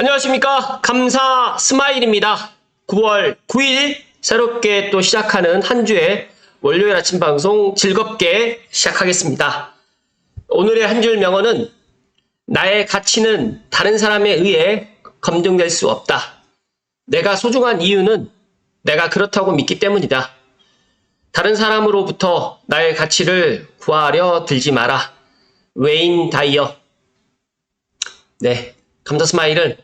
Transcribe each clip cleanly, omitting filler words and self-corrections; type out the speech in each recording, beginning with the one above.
안녕하십니까. 감사 스마일입니다. 9월 9일 새롭게 또 시작하는 한 주의 월요일 아침 방송 즐겁게 시작하겠습니다. 오늘의 한 줄 명언은 나의 가치는 다른 사람에 의해 검증될 수 없다. 내가 소중한 이유는 내가 그렇다고 믿기 때문이다. 다른 사람으로부터 나의 가치를 구하려 들지 마라. 웨인 다이어. 네, 감사 스마일은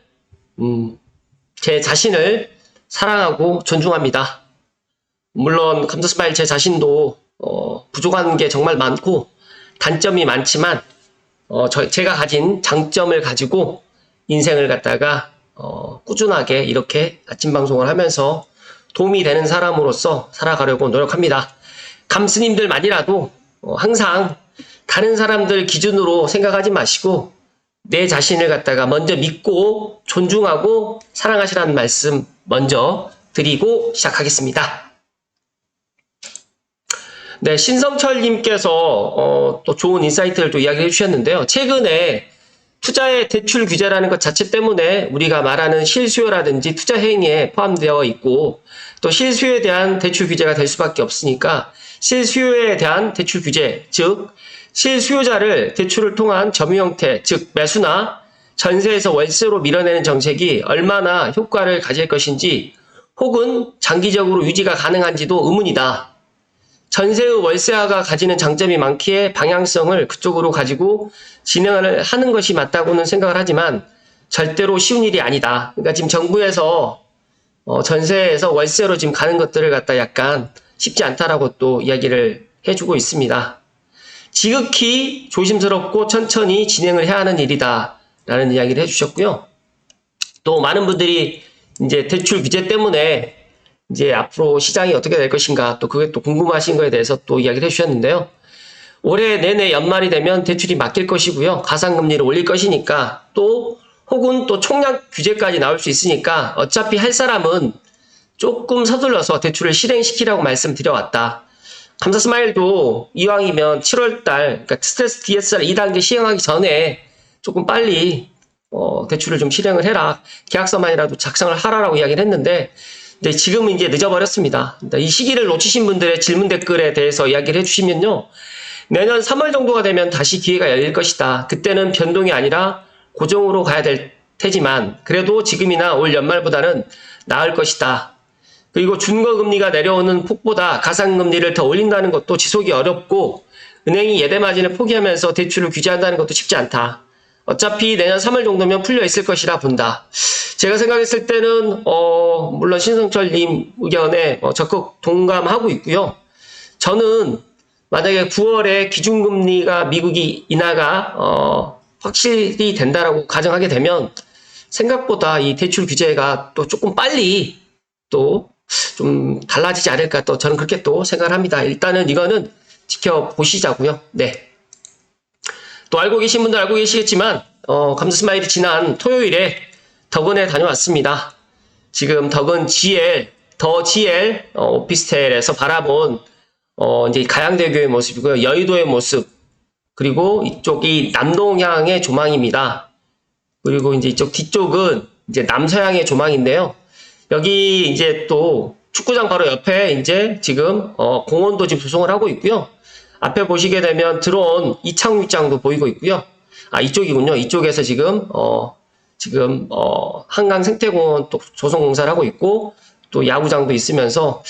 제 자신을 사랑하고 존중합니다. 물론 감사 스마일 제 자신도 부족한 게 정말 많고 단점이 많지만 제가 가진 장점을 가지고 인생을 갖다가 꾸준하게 이렇게 아침 방송을 하면서 도움이 되는 사람으로서 살아가려고 노력합니다. 감스님들만이라도 항상 다른 사람들 기준으로 생각하지 마시고 내 자신을 갖다가 먼저 믿고 존중하고 사랑하시라는 말씀 먼저 드리고 시작하겠습니다. 네, 신성철님께서 또 좋은 인사이트를 또 이야기해 주셨는데요. 최근에 투자의 대출 규제라는 것 자체 때문에 우리가 말하는 실수요라든지 투자 행위에 포함되어 있고 또 실수요에 대한 대출 규제가 될 수밖에 없으니까 실수요에 대한 대출 규제, 즉 실수요자를 대출을 통한 점유 형태, 즉 매수나 전세에서 월세로 밀어내는 정책이 얼마나 효과를 가질 것인지 혹은 장기적으로 유지가 가능한지도 의문이다. 전세의 월세화가 가지는 장점이 많기에 방향성을 그쪽으로 가지고 진행을 하는 것이 맞다고는 생각을 하지만 절대로 쉬운 일이 아니다. 그러니까 지금 정부에서 전세에서 월세로 지금 가는 것들을 갖다 약간 쉽지 않다라고 또 이야기를 해주고 있습니다. 지극히 조심스럽고 천천히 진행을 해야 하는 일이다 라는 이야기를 해주셨고요. 또 많은 분들이 이제 대출 규제 때문에 이제 앞으로 시장이 어떻게 될 것인가 또 그게 또 궁금하신 거에 대해서 또 이야기를 해주셨는데요. 올해 내내 연말이 되면 대출이 맡길 것이고요. 가상금리를 올릴 것이니까 또 혹은 또 총량 규제까지 나올 수 있으니까 어차피 할 사람은 조금 서둘러서 대출을 실행시키라고 말씀드려왔다. 감사 스마일도 이왕이면 7월달 그러니까 스트레스 DSR 2단계 시행하기 전에 조금 빨리 대출을 좀 실행을 해라. 계약서만이라도 작성을 하라라고 이야기를 했는데 근데 지금은 이제 늦어버렸습니다. 이 시기를 놓치신 분들의 질문 댓글에 대해서 이야기를 해주시면요. 내년 3월 정도가 되면 다시 기회가 열릴 것이다. 그때는 변동이 아니라 고정으로 가야 될 테지만 그래도 지금이나 올 연말보다는 나을 것이다. 그리고 준거금리가 내려오는 폭보다 가상금리를 더 올린다는 것도 지속이 어렵고 은행이 예대마진을 포기하면서 대출을 규제한다는 것도 쉽지 않다. 어차피 내년 3월 정도면 풀려 있을 것이라 본다. 제가 생각했을 때는 물론 신성철님 의견에 적극 동감하고 있고요. 저는 만약에 9월에 기준금리가 미국이 인하가 확실히 된다라고 가정하게 되면 생각보다 이 대출 규제가 또 조금 빨리 또 좀 달라지지 않을까 또 저는 그렇게 또 생각을 합니다. 일단은 이거는 지켜보시자고요. 네. 또 알고 계신 분들 알고 계시겠지만 감사 스마일이 지난 토요일에 덕은에 다녀왔습니다. 지금 덕은 더 GL 오피스텔에서 바라본 이제 가양대교의 모습이고요. 여의도의 모습 그리고 이쪽이 남동향의 조망입니다. 그리고 이제 이쪽 뒤쪽은 이제 남서향의 조망인데요. 여기 이제 또 축구장 바로 옆에 이제 지금 공원도 지금 조성을 하고 있고요. 앞에 보시게 되면 들어온 이창육장도 보이고 있고요. 아, 이쪽이군요. 이쪽에서 지금 한강 생태공원 또 조성 공사를 하고 있고 또 야구장도 있으면서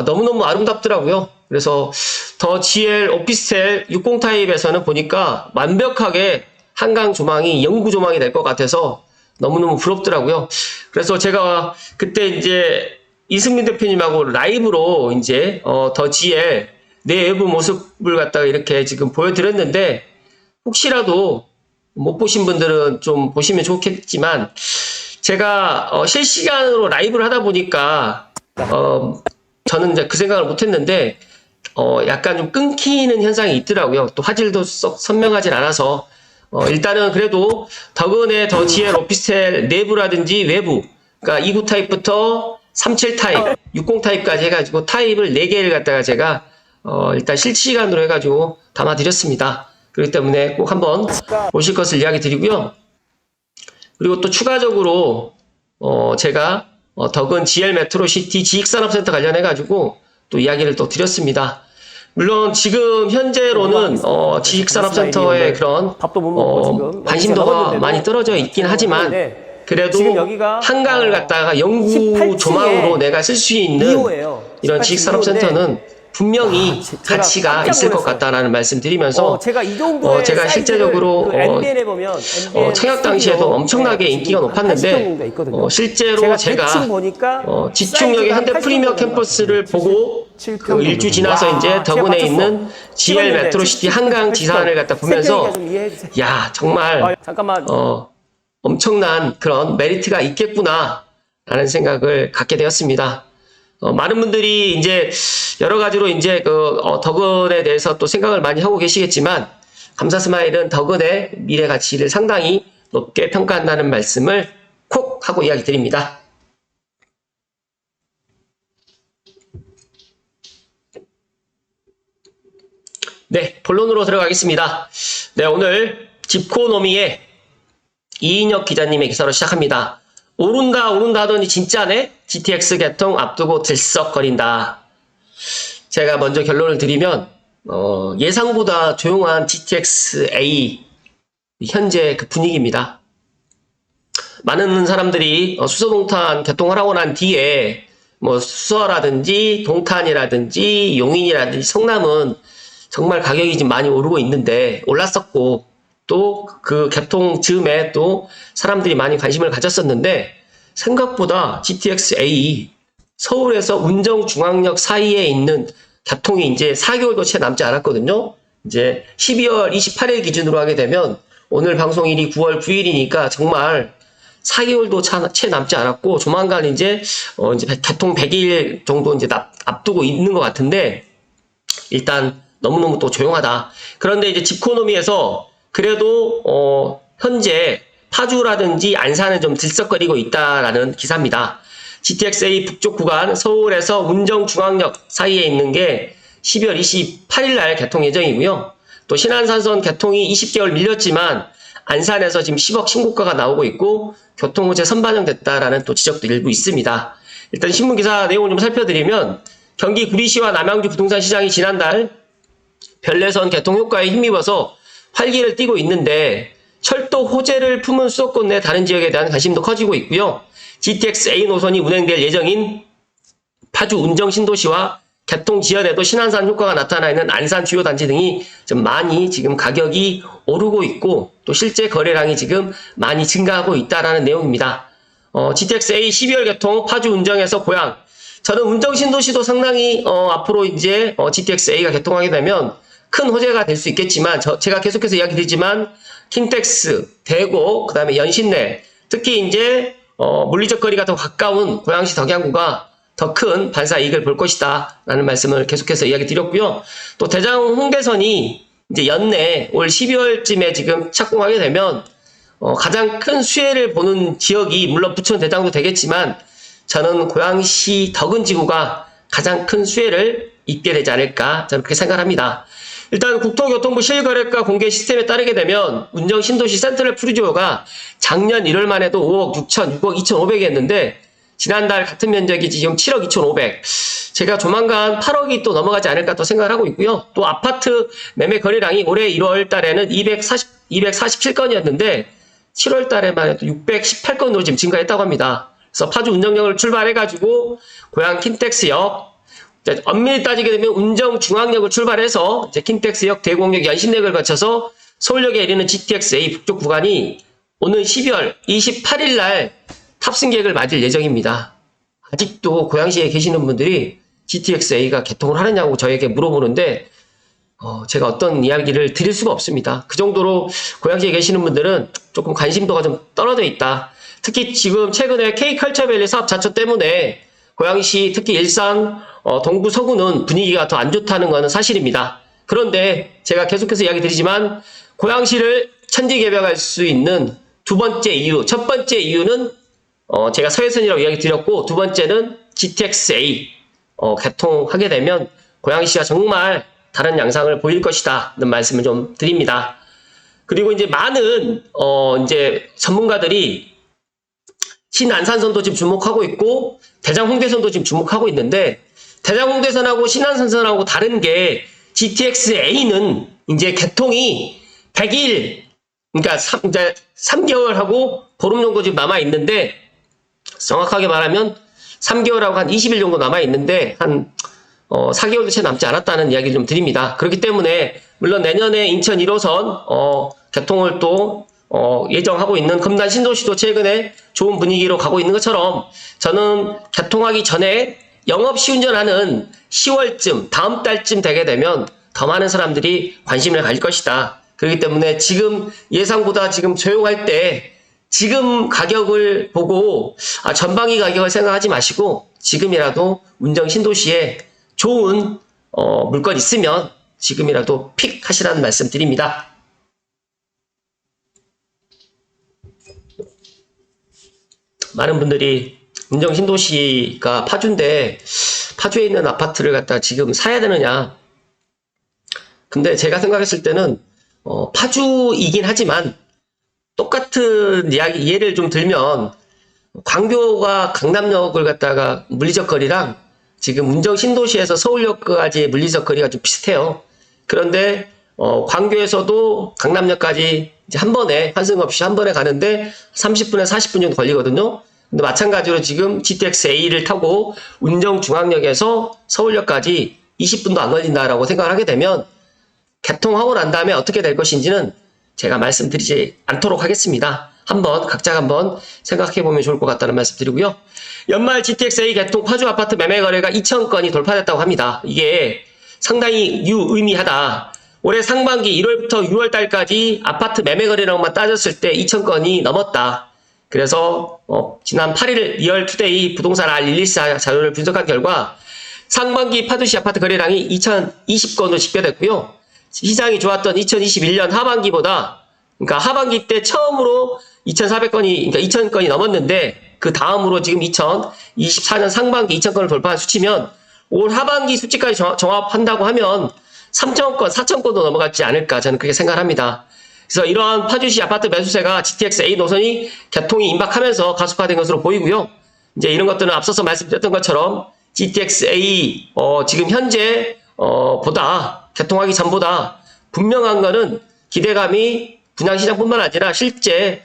너무너무 아름답더라고요. 그래서 더 GL 오피스텔 60 타입에서는 보니까 완벽하게 한강 조망이 영구 조망이 될 것 같아서 너무너무 부럽더라고요. 그래서 제가 그때 이제 이승민 대표님하고 라이브로 이제 더 GL 내 외부 모습을 갖다가 이렇게 지금 보여드렸는데 혹시라도 못 보신 분들은 좀 보시면 좋겠지만 제가 실시간으로 라이브를 하다 보니까 저는 이제 그 생각을 못했는데 약간 좀 끊기는 현상이 있더라고요. 또 화질도 썩 선명하진 않아서 일단은 그래도 덕은의 더 GL 오피스텔 내부라든지 외부 그러니까 29 타입부터 37 타입, 60 타입까지 해가지고 타입을 4개를 갖다가 제가 일단 실시간으로 해가지고 담아드렸습니다. 그렇기 때문에 꼭 한번 보실 것을 이야기 드리고요. 그리고 또 추가적으로 제가 덕은 GL 메트로시티 지익산업센터 관련해가지고 또 이야기를 또 드렸습니다. 물론 지금 현재로는 지식산업센터의 그런 관심도가 많이 떨어져 있긴 하지만 그래도 한강을 갖다가 연구 조망으로 내가 쓸 수 있는 이런 지식산업센터는 분명히 가치가 있을 것 같다라는 말씀 드리면서 제가 실제적으로 창업 당시에도 엄청나게 인기가 높았는데 실제로 제가 지충역의 현대 프리미어 캠퍼스를 보고 그 일주 지나서 이제 덕은에 있는 GL 메트로시티 한강 지사안을 갖다 보면서 야 정말 엄청난 그런 메리트가 있겠구나 라는 생각을 갖게 되었습니다. 많은 분들이 이제 여러 가지로 이제 덕은에 대해서 또 생각을 많이 하고 계시겠지만 감사스마일은 덕은의 미래 가치를 상당히 높게 평가한다는 말씀을 콕 하고 이야기 드립니다. 네, 본론으로 들어가겠습니다. 네, 오늘 집코노미의 이인혁 기자님의 기사로 시작합니다. 오른다 하더니 진짜네? GTX 개통 앞두고 들썩거린다. 제가 먼저 결론을 드리면 예상보다 조용한 GTX-A 현재 그 분위기입니다. 많은 사람들이 수소동탄 개통하라고 난 뒤에 뭐 수서라든지 동탄이라든지 용인이라든지 성남은 정말 가격이 좀 많이 오르고 있는데 올랐었고 또 그 개통 즈음에 또 사람들이 많이 관심을 가졌었는데 생각보다 GTX-A 서울에서 운정중앙역 사이에 있는 개통이 이제 4개월도 채 남지 않았거든요. 이제 12월 28일 기준으로 하게 되면 오늘 방송일이 9월 9일이니까 정말 4개월도 채 남지 않았고 조만간 이제 개통 100일 정도 이제 앞두고 있는 것 같은데 일단 너무너무 또 조용하다. 그런데 이제 집코노미에서 그래도 현재 파주라든지 안산은 좀 들썩거리고 있다라는 기사입니다. GTX-A 북쪽 구간 서울에서 운정중앙역 사이에 있는 게 12월 28일 날 개통 예정이고요. 또 신안산선 개통이 20개월 밀렸지만 안산에서 지금 10억 신고가가 나오고 있고 교통 호재 선반영됐다라는 또 지적도 일부 있습니다. 일단 신문기사 내용을 좀 살펴드리면 경기 구리시와 남양주 부동산 시장이 지난달 별내선 개통 효과에 힘입어서 활기를 띠고 있는데 철도 호재를 품은 수도권 내 다른 지역에 대한 관심도 커지고 있고요. GTX-A 노선이 운행될 예정인 파주 운정 신도시와 개통 지연에도 신안산 효과가 나타나 있는 안산 주요 단지 등이 좀 많이 지금 가격이 오르고 있고 또 실제 거래량이 지금 많이 증가하고 있다라는 내용입니다. GTX-A 12월 개통 파주 운정에서 고양. 저는 운정 신도시도 상당히 앞으로 이제 GTX-A가 개통하게 되면 큰 호재가 될 수 있겠지만 제가 계속해서 이야기 드리지만 킨텍스, 대고, 그 다음에 연신내 특히 이제 물리적 거리가 더 가까운 고양시 덕양구가 더 큰 반사 이익을 볼 것이다 라는 말씀을 계속해서 이야기 드렸고요. 또 대장 홍대선이 이제 연내 올 12월쯤에 지금 착공하게 되면 가장 큰 수혜를 보는 지역이 물론 부천 대장도 되겠지만 저는 고양시 덕은지구가 가장 큰 수혜를 입게 되지 않을까 저는 그렇게 생각합니다. 일단 국토교통부 실거래가 공개 시스템에 따르게 되면 운정 신도시 센트럴 푸르지오가 작년 1월만 해도 5억 6천, 6억 2,500이 했는데 지난달 같은 면적이 지금 7억 2,500. 제가 조만간 8억이 또 넘어가지 않을까 또 생각을 하고 있고요. 또 아파트 매매 거래량이 올해 1월 달에는 247건이었는데 7월 달에만 해도 618건으로 지금 증가했다고 합니다. 그래서 파주 운정역을 출발해가지고 고양 킨텍스역 엄밀히 따지게 되면 운정중앙역을 출발해서 이제 킨텍스역, 대공역, 연신역을 거쳐서 서울역에 이르는 GTX-A 북쪽 구간이 오는 12월 28일 날 탑승 계획을 맞을 예정입니다. 아직도 고양시에 계시는 분들이 GTX-A가 개통을 하느냐고 저에게 물어보는데 제가 어떤 이야기를 드릴 수가 없습니다. 그 정도로 고양시에 계시는 분들은 조금 관심도가 좀 떨어져 있다. 특히 지금 최근에 K컬처밸리 사업 자초 때문에 고양시 특히 일산 동구 서구는 분위기가 더 안 좋다는 것은 사실입니다. 그런데 제가 계속해서 이야기 드리지만 고양시를 천지개벽할 수 있는 두 번째 이유, 첫 번째 이유는 제가 서해선이라고 이야기 드렸고 두 번째는 GTX-A 개통하게 되면 고양시가 정말 다른 양상을 보일 것이다 는 말씀을 좀 드립니다. 그리고 이제 많은 이제 전문가들이 신안산선도 지금 주목하고 있고 대장홍대선도 지금 주목하고 있는데, 대장홍대선하고 신안산선하고 다른 게 GTX-A는 이제 개통이 100일, 그러니까 이제 3개월하고 보름 정도 지금 남아 있는데, 정확하게 말하면 3개월하고 한 20일 정도 남아 있는데 한 4개월도 채 남지 않았다는 이야기를 좀 드립니다. 그렇기 때문에 물론 내년에 인천 1호선 개통을 또 예정하고 있는 금단 신도시도 최근에 좋은 분위기로 가고 있는 것처럼, 저는 개통하기 전에 영업 시운전하는 10월쯤, 다음 달쯤 되게 되면 더 많은 사람들이 관심을 가질 것이다. 그렇기 때문에 지금 예상보다 지금 조용할 때 지금 가격을 보고 전방위 가격을 생각하지 마시고 지금이라도 운정 신도시에 좋은 물건 있으면 지금이라도 픽 하시라는 말씀 드립니다. 많은 분들이 운정 신도시가 파주인데 파주에 있는 아파트를 갖다 지금 사야 되느냐. 근데 제가 생각했을 때는 파주이긴 하지만 똑같은 이야기, 예를 좀 들면 광교가 강남역을 갖다가 물리적 거리랑 지금 운정 신도시에서 서울역까지의 물리적 거리가 좀 비슷해요. 그런데 광교에서도 강남역까지 이제 한 번에 환승 없이 한 번에 가는데 30분에서 40분 정도 걸리거든요. 근데 마찬가지로 지금 GTX-A를 타고 운정 중앙역에서 서울역까지 20분도 안 걸린다라고 생각을 하게 되면 개통하고 난 다음에 어떻게 될 것인지는 제가 말씀드리지 않도록 하겠습니다. 각자 한번 생각해 보면 좋을 것 같다는 말씀 드리고요. 연말 GTX-A 개통 파주 아파트 매매 거래가 2,000건이 돌파됐다고 합니다. 이게 상당히 유의미하다. 올해 상반기 1월부터 6월 달까지 아파트 매매 거래량만 따졌을 때 2,000건이 넘었다. 그래서 지난 8일 리얼투데이 부동산 R114 자료를 분석한 결과 상반기 파주시 아파트 거래량이 2,020건으로 집계됐고요. 시장이 좋았던 2021년 하반기보다, 그러니까 하반기 때 처음으로 2,400건이, 그러니까 2,000건이 넘었는데 그 다음으로 지금 2024년 상반기 2,000건을 돌파한 수치면 올 하반기 수치까지 종합한다고 하면 3,000건, 4,000건도 넘어갔지 않을까 저는 그렇게 생각합니다. 그래서 이러한 파주시 아파트 매수세가 GTX-A 노선이 개통이 임박하면서 가속화된 것으로 보이고요. 이제 이런 것들은 앞서서 말씀드렸던 것처럼 GTX-A 지금 현재 개통하기 전보다 분명한 거는 기대감이 분양시장뿐만 아니라 실제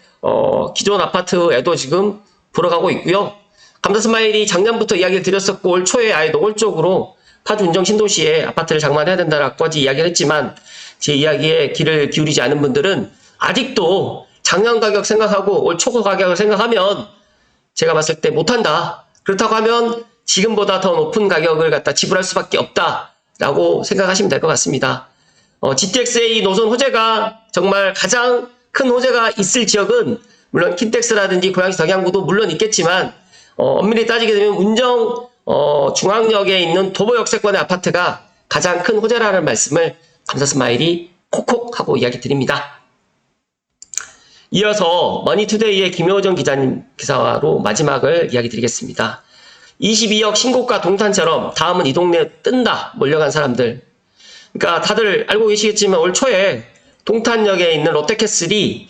기존 아파트에도 지금 불어가고 있고요. 감사스마일이 작년부터 이야기를 드렸었고 올 초에 아예 노골적으로 파주 운정 신도시에 아파트를 장만해야 된다라고까지 이야기를 했지만, 제 이야기에 귀를 기울이지 않은 분들은 아직도 작년 가격 생각하고 올 초과 가격을 생각하면 제가 봤을 때 못한다. 그렇다고 하면 지금보다 더 높은 가격을 갖다 지불할 수밖에 없다라고 생각하시면 될 것 같습니다. GTX-A 노선 호재가 정말 가장 큰 호재가 있을 지역은 물론 킨텍스라든지 고양시 덕양구도 물론 있겠지만 엄밀히 따지게 되면 운정 중앙역에 있는 도보역세권의 아파트가 가장 큰 호재라는 말씀을 감사스마일이 콕콕 하고 이야기 드립니다. 이어서 머니투데이의 김효정 기자님 기사로 마지막을 이야기 드리겠습니다. 22억 신고가 동탄처럼 다음은 이 동네에 뜬다 몰려간 사람들. 그러니까 다들 알고 계시겠지만 올 초에 동탄역에 있는 롯데캐슬이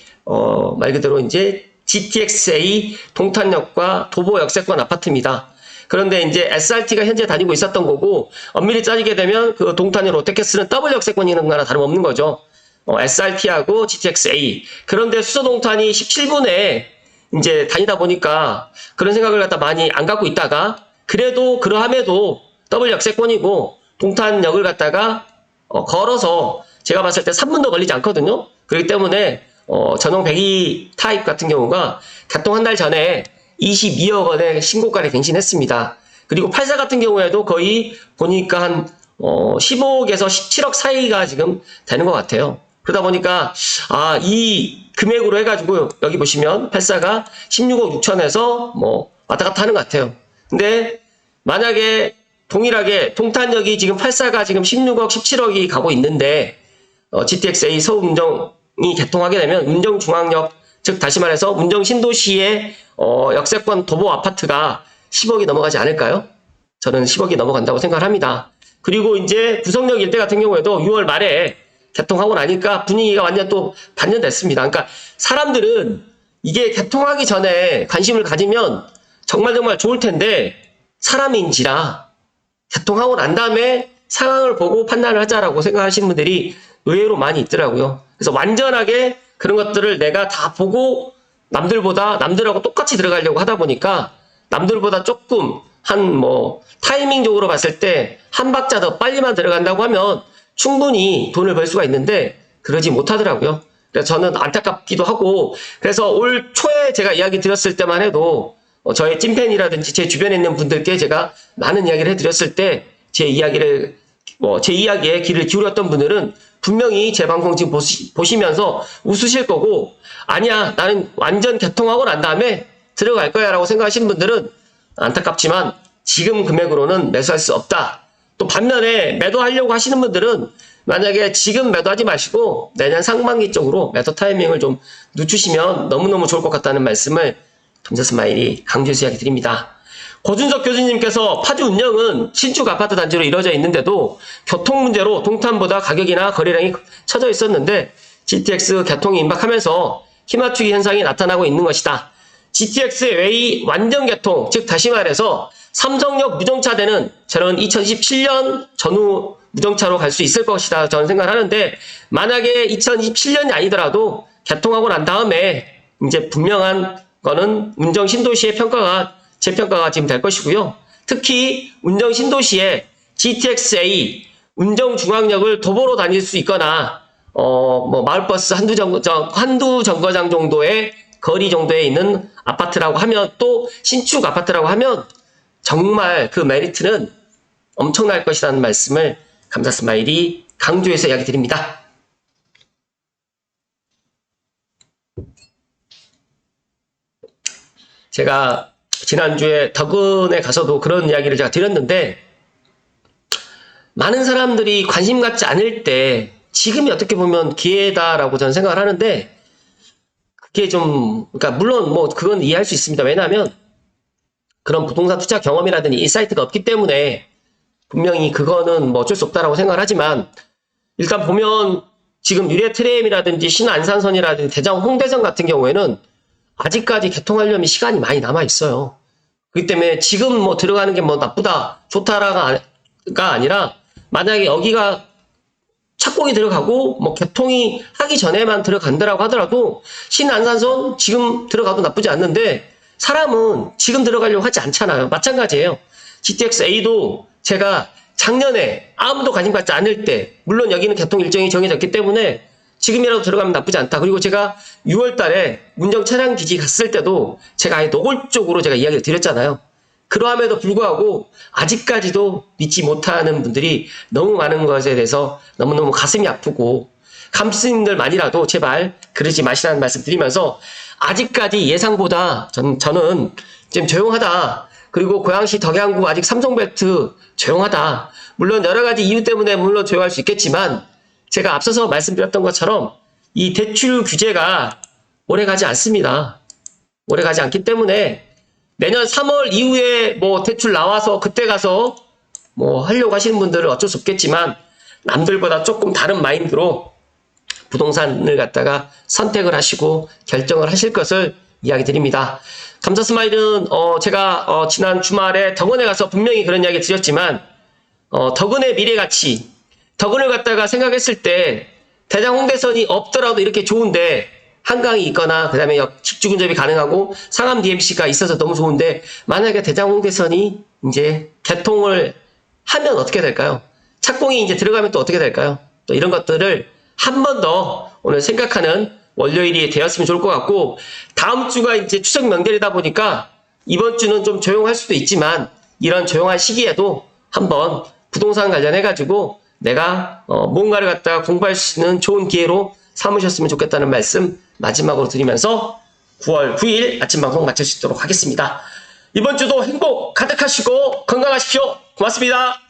말 그대로 이제 GTX-A 동탄역과 도보 역세권 아파트입니다. 그런데 이제 SRT가 현재 다니고 있었던 거고, 엄밀히 따지게 되면 그 동탄역 롯데캐슬은 더블 역세권이 있는 거나 다름없는 거죠. SRT하고 GTX-A. 그런데 수서동탄이 17분에 이제 다니다 보니까 그런 생각을 갖다 많이 안 갖고 있다가, 그래도 그러함에도 더블 역세권이고 동탄역을 갖다가 걸어서 제가 봤을 때 3분도 걸리지 않거든요. 그렇기 때문에 전용 배기 타입 같은 경우가 개통 한 달 전에 22억 원의 신고가를 갱신했습니다. 그리고 84 같은 경우에도 거의 보니까 한 15억에서 17억 사이가 지금 되는 것 같아요. 그러다 보니까 이 금액으로 해가지고 여기 보시면 84가 16억 6천에서 뭐 왔다 갔다 하는 것 같아요. 근데 만약에 동일하게 동탄역이 지금 84가 지금 16억 17억이 가고 있는데 GTX-A 서울 운정이 개통하게 되면 운정 중앙역, 즉 다시 말해서 운정 신도시의 역세권 도보 아파트가 10억이 넘어가지 않을까요? 저는 10억이 넘어간다고 생각을 합니다. 그리고 이제 구성역 일대 같은 경우에도 6월 말에 개통하고 나니까 분위기가 완전 또 반전됐습니다. 그러니까 사람들은 이게 개통하기 전에 관심을 가지면 정말 좋을 텐데 사람인지라 개통하고 난 다음에 상황을 보고 판단을 하자라고 생각하시는 분들이 의외로 많이 있더라고요. 그래서 완전하게 그런 것들을 내가 다 보고 남들하고 똑같이 들어가려고 하다 보니까 남들보다 조금 타이밍적으로 봤을 때 한 박자 더 빨리만 들어간다고 하면 충분히 돈을 벌 수가 있는데 그러지 못하더라고요. 그래서 저는 안타깝기도 하고, 그래서 올 초에 제가 이야기 드렸을 때만 해도 저의 찐팬이라든지 제 주변에 있는 분들께 제가 많은 이야기를 해드렸을 때 제 이야기에 귀를 기울였던 분들은 분명히 제 방송 지금 보시면서 웃으실 거고, 아니야 나는 완전 개통하고 난 다음에 들어갈 거야 라고 생각하시는 분들은 안타깝지만 지금 금액으로는 매수할 수 없다. 또 반면에 매도하려고 하시는 분들은 만약에 지금 매도하지 마시고 내년 상반기 쪽으로 매도 타이밍을 좀 늦추시면 너무너무 좋을 것 같다는 말씀을 감사스마일이 강조해서 이야기 드립니다. 고준석 교수님께서 파주 운영은 신축 아파트 단지로 이루어져 있는데도 교통 문제로 동탄보다 가격이나 거래량이 처져 있었는데 GTX 개통이 임박하면서 희망추기 현상이 나타나고 있는 것이다. GTX의 웨이 완전 개통, 즉 다시 말해서 삼성역 무정차되는 저는 2027년 전후 무정차로 갈 수 있을 것이다 저는 생각을 하는데, 만약에 2027년이 아니더라도 개통하고 난 다음에 이제 분명한 거는 운정 신도시의 재평가가 지금 될 것이고요. 특히 운정 신도시에 GTX-A 운정 중앙역을 도보로 다닐 수 있거나 마을버스 한두 정거장 정도의 거리 정도에 있는 아파트라고 하면, 또 신축 아파트라고 하면 정말 그 메리트는 엄청날 것이라는 말씀을 감사스마일이 강조해서 이야기 드립니다. 제가 지난주에 덕은에 가서도 그런 이야기를 제가 드렸는데, 많은 사람들이 관심 갖지 않을 때 지금이 어떻게 보면 기회다라고 저는 생각을 하는데, 그게 그러니까 물론 그건 이해할 수 있습니다. 왜냐하면 그런 부동산 투자 경험이라든지 인사이트가 없기 때문에 분명히 그거는 어쩔 수 없다라고 생각을 하지만, 일단 보면 지금 유레트램이라든지 신안산선이라든지 대장 홍대선 같은 경우에는 아직까지 개통하려면 시간이 많이 남아 있어요. 그렇기 때문에 지금 들어가는 게 나쁘다 좋다가 아니라, 만약에 여기가 착공이 들어가고 개통이 하기 전에만 들어간다라고 하더라도 신안산선 지금 들어가도 나쁘지 않는데, 사람은 지금 들어가려고 하지 않잖아요. 마찬가지예요. GTX-A도 제가 작년에 아무도 관심 갖지 않을 때, 물론 여기는 개통 일정이 정해졌기 때문에 지금이라도 들어가면 나쁘지 않다. 그리고 제가 6월 달에 운정 차량 기지 갔을 때도 제가 아예 노골적으로 제가 이야기를 드렸잖아요. 그러함에도 불구하고 아직까지도 믿지 못하는 분들이 너무 많은 것에 대해서 너무너무 가슴이 아프고, 감스님들만이라도 제발 그러지 마시라는 말씀 드리면서, 아직까지 예상보다 저는 좀 조용하다. 그리고 고양시 덕양구 아직 삼성벨트 조용하다. 물론 여러 가지 이유 때문에 물론 조용할 수 있겠지만, 제가 앞서서 말씀드렸던 것처럼 이 대출 규제가 오래 가지 않습니다. 오래 가지 않기 때문에 내년 3월 이후에 대출 나와서 그때 가서 하려고 하시는 분들은 어쩔 수 없겠지만, 남들보다 조금 다른 마인드로 부동산을 갖다가 선택을 하시고 결정을 하실 것을 이야기 드립니다. 감사스마일은 제가 지난 주말에 덕은에 가서 분명히 그런 이야기 드렸지만, 덕은의 미래가치, 덕은을 갖다가 생각했을 때 대장 홍대선이 없더라도 이렇게 좋은데, 한강이 있거나 그 다음에 직주 근접이 가능하고 상암 DMC가 있어서 너무 좋은데, 만약에 대장 홍대선이 이제 개통을 하면 어떻게 될까요? 착공이 이제 들어가면 또 어떻게 될까요? 또 이런 것들을 한 번 더 오늘 생각하는 월요일이 되었으면 좋을 것 같고, 다음 주가 이제 추석 명절이다 보니까 이번 주는 좀 조용할 수도 있지만, 이런 조용한 시기에도 한번 부동산 관련해가지고 내가 뭔가를 갖다가 공부할 수 있는 좋은 기회로 삼으셨으면 좋겠다는 말씀 마지막으로 드리면서 9월 9일 아침 방송 마칠 수 있도록 하겠습니다. 이번 주도 행복 가득하시고 건강하십시오. 고맙습니다.